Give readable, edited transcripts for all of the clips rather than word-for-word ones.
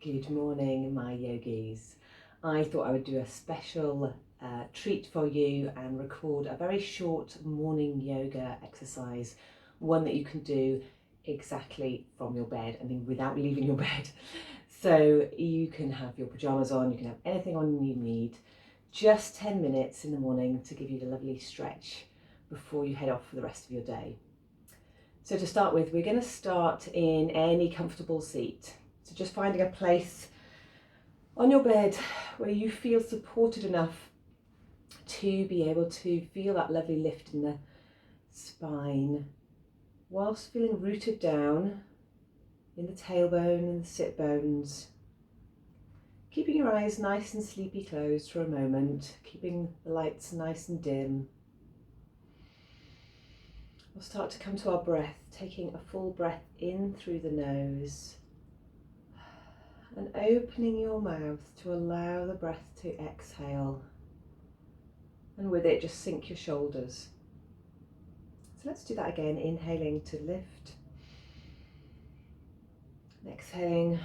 Good morning, my yogis. I thought I would do a special treat for you and record a very short morning yoga exercise, one that you can do exactly from your bed and without leaving your bed. So you can have your pajamas on, you can have anything on you need, just 10 minutes in the morning to give you the lovely stretch before you head off for the rest of your day. So to start with, we're going to start in any comfortable seat. So just finding a place on your bed where you feel supported enough to be able to feel that lovely lift in the spine whilst feeling rooted down in the tailbone and the sit bones. Keeping your eyes nice and sleepy closed for a moment, keeping the lights nice and dim. We'll start to come to our breath, taking a full breath in through the nose and opening your mouth to allow the breath to exhale, and with it just sink your shoulders. So let's do that again, inhaling to lift, and exhaling,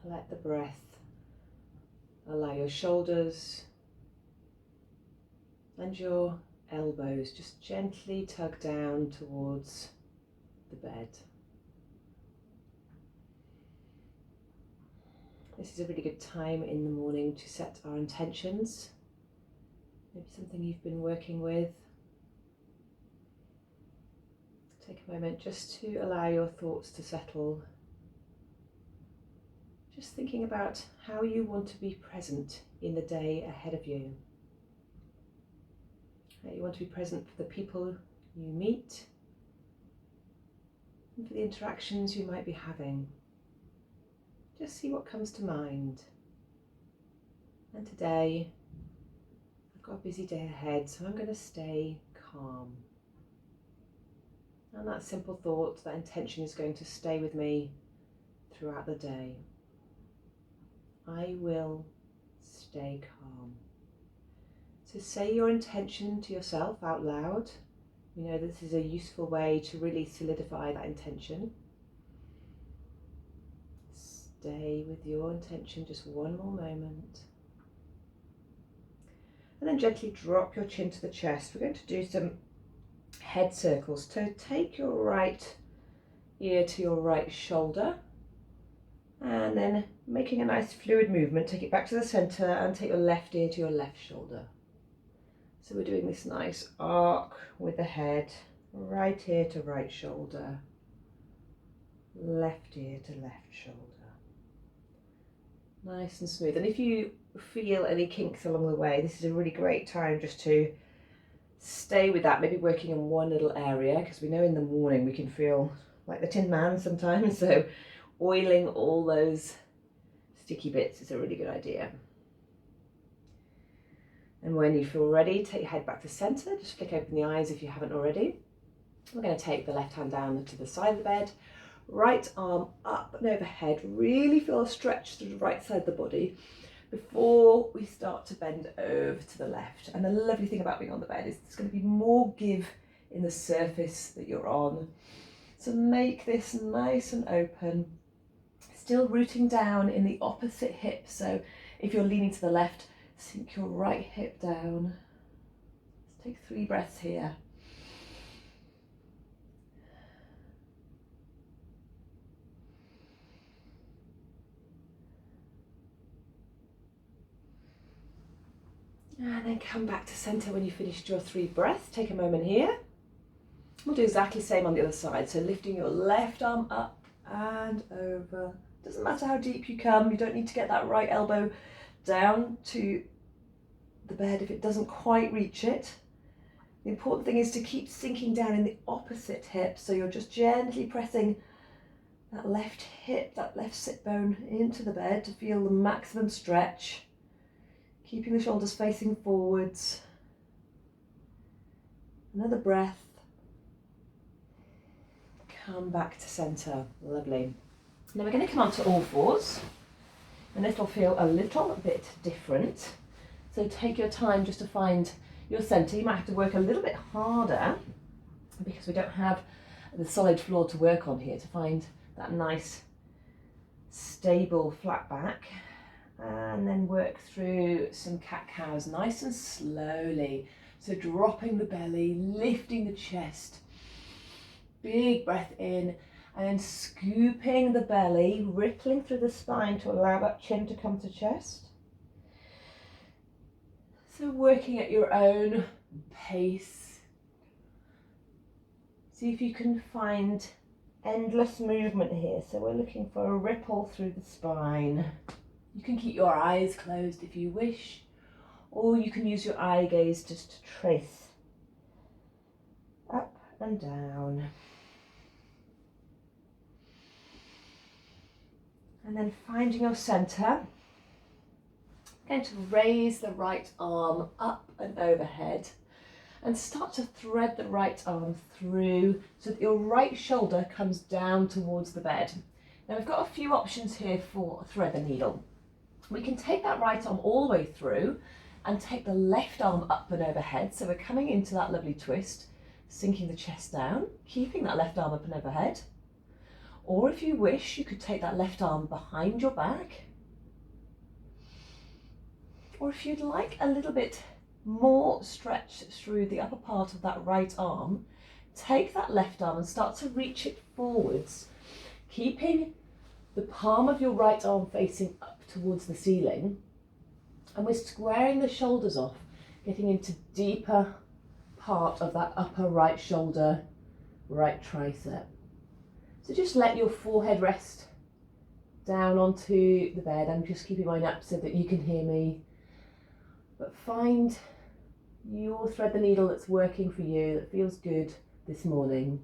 let the breath allow your shoulders and your elbows just gently tug down towards the bed. This is a really good time in the morning to set our intentions, maybe something you've been working with. Take a moment just to allow your thoughts to settle. Just thinking about how you want to be present in the day ahead of you. How you want to be present for the people you meet and for the interactions you might be having. Just see what comes to mind. And today, I've got a busy day ahead, so I'm going to stay calm. And that simple thought, that intention is going to stay with me throughout the day. I will stay calm. So say your intention to yourself out loud. You know, this is a useful way to really solidify that intention. Stay with your intention just one more moment. And then gently drop your chin to the chest. We're going to do some head circles. So take your right ear to your right shoulder, and then making a nice fluid movement, take it back to the center and take your left ear to your left shoulder. So we're doing this nice arc with the head, right ear to right shoulder, left ear to left shoulder. Nice and smooth. And if you feel any kinks along the way, this is a really great time just to stay with that, maybe working in one little area, because we know in the morning we can feel like the Tin Man sometimes, so oiling all those sticky bits is a really good idea. And when you feel ready, take your head back to center, just flick open the eyes if you haven't already. We're going to take the left hand down to the side of the bed, right arm up and overhead, really feel a stretch through the right side of the body before we start to bend over to the left. And the lovely thing about being on the bed is there's going to be more give in the surface that you're on. So make this nice and open, still rooting down in the opposite hip. So if you're leaning to the left, sink your right hip down. Let's take 3 breaths here. And then come back to center when you finished your 3 breaths. Take a moment here. We'll do exactly the same on the other side. So lifting your left arm up and over. Doesn't matter how deep you come, you don't need to get that right elbow down to the bed if it doesn't quite reach it. The important thing is to keep sinking down in the opposite hip, so you're just gently pressing that left hip, that left sit bone into the bed to feel the maximum stretch. Keeping the shoulders facing forwards. Another breath. Come back to center. Lovely. Now we're going to come onto all fours, and this will feel a little bit different. So take your time just to find your center. You might have to work a little bit harder because we don't have the solid floor to work on here, to find that nice stable flat back, and then work through some cat-cows nice and slowly. So dropping the belly, lifting the chest, big breath in, and then scooping the belly, rippling through the spine to allow that chin to come to chest. So working at your own pace. See if you can find endless movement here. So we're looking for a ripple through the spine. You can keep your eyes closed if you wish, or you can use your eye gaze just to trace up and down. And then finding your center. Going to raise the right arm up and overhead and start to thread the right arm through so that your right shoulder comes down towards the bed. Now we've got a few options here for thread the needle. We can take that right arm all the way through and take the left arm up and overhead. So we're coming into that lovely twist, sinking the chest down, keeping that left arm up and overhead. Or if you wish, you could take that left arm behind your back. Or if you'd like a little bit more stretch through the upper part of that right arm, take that left arm and start to reach it forwards, keeping the palm of your right arm facing up towards the ceiling. And we're squaring the shoulders off, getting into deeper part of that upper right shoulder, right tricep. So just let your forehead rest down onto the bed. I'm just keeping mine up so that you can hear me. But find your thread the needle that's working for you, that feels good this morning.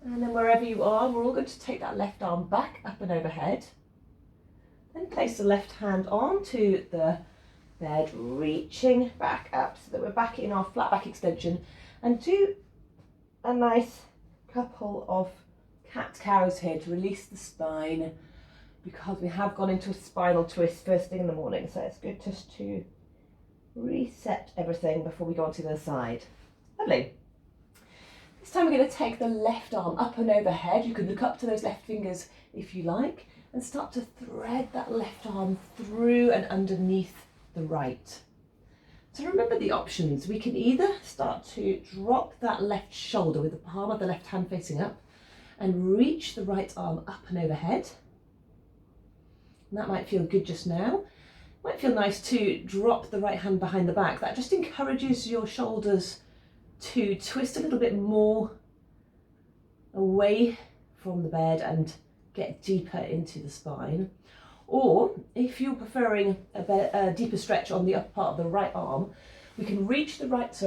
And then wherever you are, we're all going to take that left arm back up and overhead. Then place the left hand onto the bed, reaching back up so that we're back in our flat back extension, and do a nice couple of cat-cows here to release the spine, because we have gone into a spinal twist first thing in the morning, so it's good just to reset everything before we go on to the other side. Lovely. This time we're going to take the left arm up and overhead. You can look up to those left fingers if you like, and start to thread that left arm through and underneath the right. So remember the options. We can either start to drop that left shoulder with the palm of the left hand facing up and reach the right arm up and overhead. And that might feel good just now. Might feel nice to drop the right hand behind the back. That just encourages your shoulders to twist a little bit more away from the bed and get deeper into the spine. Or if you're preferring a deeper stretch on the upper part of the right arm, we can reach the left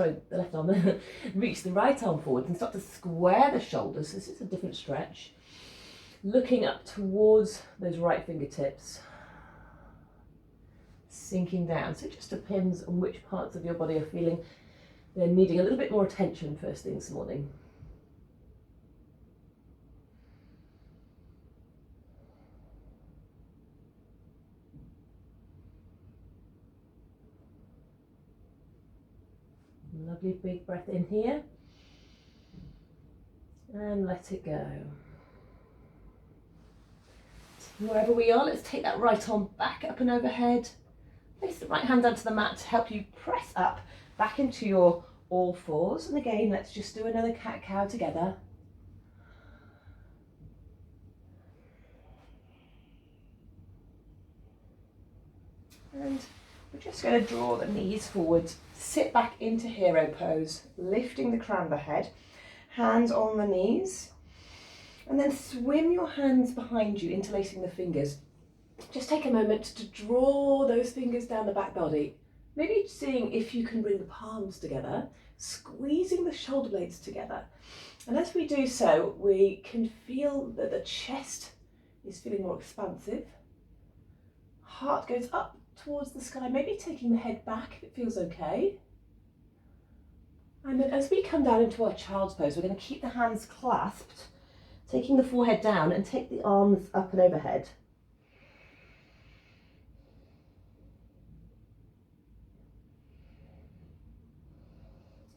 arm, reach the right arm forward and start to square the shoulders. This is a different stretch. Looking up towards those right fingertips, sinking down. So it just depends on which parts of your body are feeling they're needing a little bit more attention first thing this morning. Lovely big breath in here and let it go. Wherever we are, let's take that right arm back up and overhead. Place the right hand onto the mat to help you press up back into your all fours. And again, let's just do another cat-cow together. And we're just going to draw the knees forward, sit back into hero pose, lifting the crown of the head, hands on the knees, and then swim your hands behind you, interlacing the fingers. Just take a moment to draw those fingers down the back body, maybe seeing if you can bring the palms together, squeezing the shoulder blades together. And as we do so, we can feel that the chest is feeling more expansive. Heart goes up towards the sky, maybe taking the head back if it feels okay. And then as we come down into our child's pose, we're going to keep the hands clasped, taking the forehead down and take the arms up and overhead.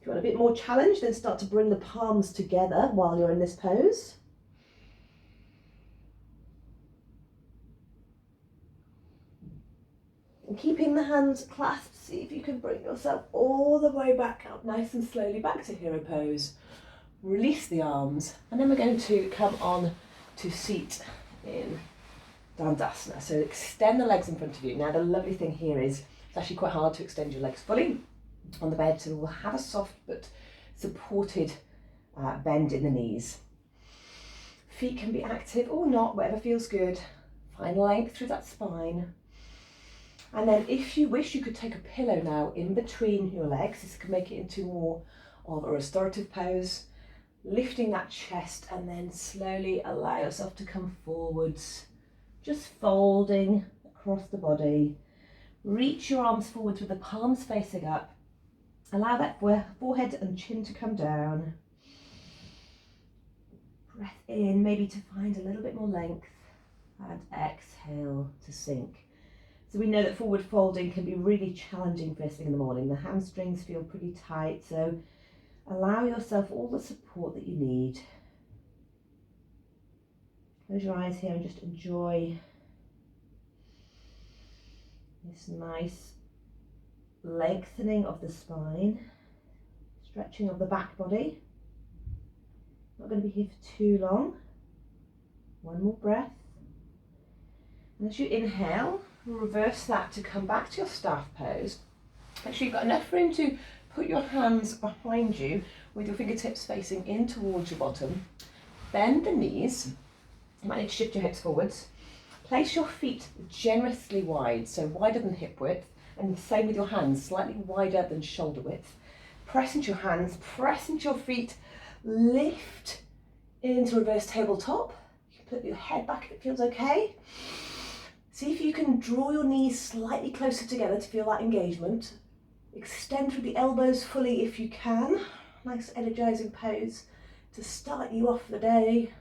you want a bit more challenge, then start to bring the palms together while you're in this pose. And keeping the hands clasped, see if you can bring yourself all the way back up, nice and slowly back to hero pose. Release the arms, and then we're going to come on to seat in Dandasana. So extend the legs in front of you. Now the lovely thing here is it's actually quite hard to extend your legs fully on the bed, so we'll have a soft but supported bend in the knees. Feet can be active or not, whatever feels good. Find length through that spine. And then if you wish, you could take a pillow now in between your legs. This can make it into more of a restorative pose. Lifting that chest and then slowly allow yourself to come forwards. Just folding across the body. Reach your arms forwards with the palms facing up. Allow that forehead and chin to come down. Breath in, maybe to find a little bit more length. And exhale to sink. So we know that forward folding can be really challenging first thing in the morning. The hamstrings feel pretty tight, so allow yourself all the support that you need. Close your eyes here and just enjoy this nice lengthening of the spine, stretching of the back body. Not going to be here for too long. One more breath. And as you inhale, reverse that to come back to your staff pose. Make sure you've got enough room to put your hands behind you with your fingertips facing in towards your bottom. Bend the knees. You might need to shift your hips forwards. Place your feet generously wide, so wider than hip width, and same with your hands, slightly wider than shoulder width. Press into your hands, press into your feet, lift into reverse tabletop. You can put your head back if it feels okay. See if you can draw your knees slightly closer together to feel that engagement. Extend through the elbows fully if you can. Nice energizing pose to start you off the day.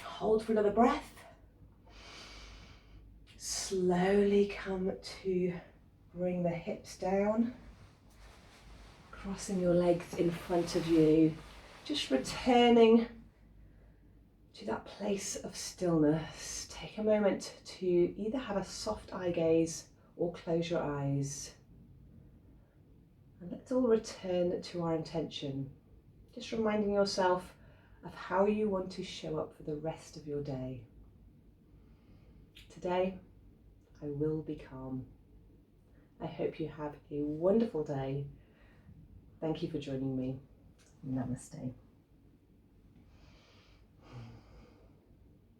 Hold for another breath. Slowly come to bring the hips down. Crossing your legs in front of you. Just returning to that place of stillness. Take a moment to either have a soft eye gaze or close your eyes. And let's all return to our intention. Just reminding yourself of how you want to show up for the rest of your day. Today, I will be calm. I hope you have a wonderful day. Thank you for joining me. Namaste.